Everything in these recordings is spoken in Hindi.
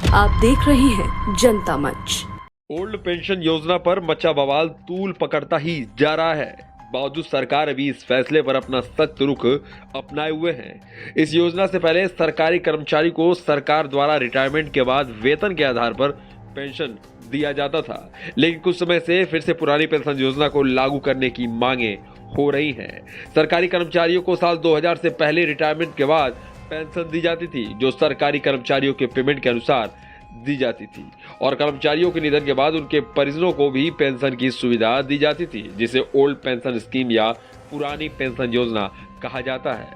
आप देख रहे हैं जनता मंच। ओल्ड पेंशन योजना पर मचा बवाल तूल पकड़ता ही जा रहा है। बावजूद सरकार अभी इस फैसले पर अपना सख्त रुख अपनाए हुए हैं। इस योजना से पहले सरकारी कर्मचारी को सरकार द्वारा रिटायरमेंट के बाद वेतन के आधार पर पेंशन दिया जाता था, लेकिन कुछ समय से फिर से पुरानी पेंशन योजना को लागू करने की मांगे हो रही हैं। सरकारी कर्मचारियों को साल 2000 से पहले रिटायरमेंट के बाद पेंशन दी जाती थी, जो सरकारी कर्मचारियों के पेमेंट के अनुसार दी जाती थी, और कर्मचारियों के निधन के बाद उनके परिजनों को भी पेंशन की सुविधा दी जाती थी, जिसे ओल्ड पेंशन स्कीम या पुरानी पेंशन योजना कहा जाता है।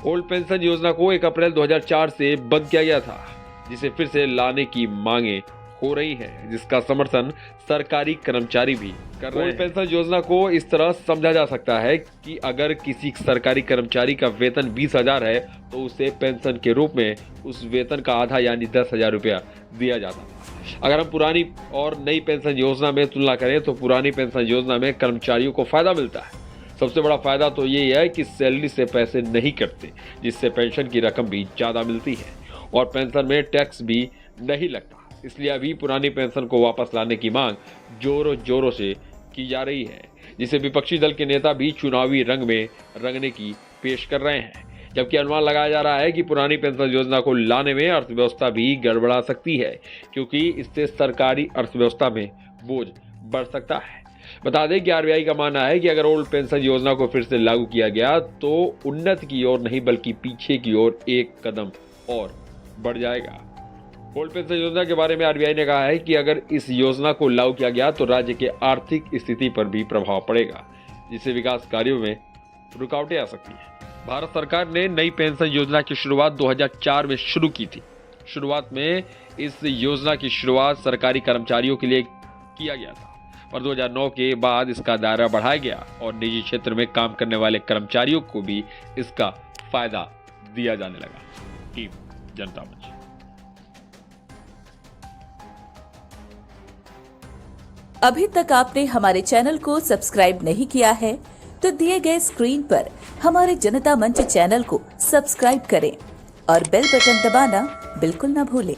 ओल्ड पेंशन योजना को 1 अप्रैल 2004 से बंद किया गया था, जिसे फिर से लाने की मांगे हो रही है, जिसका समर्थन सरकारी कर्मचारी भी कर रहे हैं। ओल्ड पेंशन योजना को इस तरह समझा जा सकता है कि अगर किसी सरकारी कर्मचारी का वेतन 20,000 है तो उसे पेंशन के रूप में उस वेतन का आधा यानी 10,000 रुपया दिया जाता है। अगर हम पुरानी और नई पेंशन योजना में तुलना करें तो पुरानी पेंशन योजना में कर्मचारियों को फायदा मिलता है। सबसे बड़ा फायदा तो ये है कि सैलरी से पैसे नहीं कटते, जिससे पेंशन की रकम भी ज्यादा मिलती है और पेंशन में टैक्स भी नहीं लगता। इसलिए अभी पुरानी पेंशन को वापस लाने की मांग जोरों जोरों से की जा रही है, जिसे विपक्षी दल के नेता भी चुनावी रंग में रंगने की पेश कर रहे हैं। जबकि अनुमान लगाया जा रहा है कि पुरानी पेंशन योजना को लाने में अर्थव्यवस्था भी गड़बड़ा सकती है, क्योंकि इससे सरकारी अर्थव्यवस्था में बोझ बढ़ सकता है। बता दें कि आरबीआई का मानना है कि अगर ओल्ड पेंशन योजना को फिर से लागू किया गया तो उन्नति की ओर नहीं बल्कि पीछे की ओर एक कदम और बढ़ जाएगा। ओल्ड पेंशन योजना के बारे में आरबीआई ने कहा है कि अगर इस योजना को लागू किया गया तो राज्य के आर्थिक स्थिति पर भी प्रभाव पड़ेगा, जिससे विकास कार्यों में रुकावटें आ सकती हैं। भारत सरकार ने नई पेंशन योजना की शुरुआत 2004 में शुरू की थी। शुरुआत में इस योजना की शुरुआत सरकारी कर्मचारियों के लिए किया गया था, और 2009 के बाद इसका दायरा बढ़ाया गया और निजी क्षेत्र में काम करने वाले कर्मचारियों को भी इसका फायदा दिया जाने लगा। टीम जनता मंच। अभी तक आपने हमारे चैनल को सब्सक्राइब नहीं किया है तो दिए गए स्क्रीन पर हमारे जनता मंच चैनल को सब्सक्राइब करें और बेल बटन दबाना बिल्कुल न भूलें।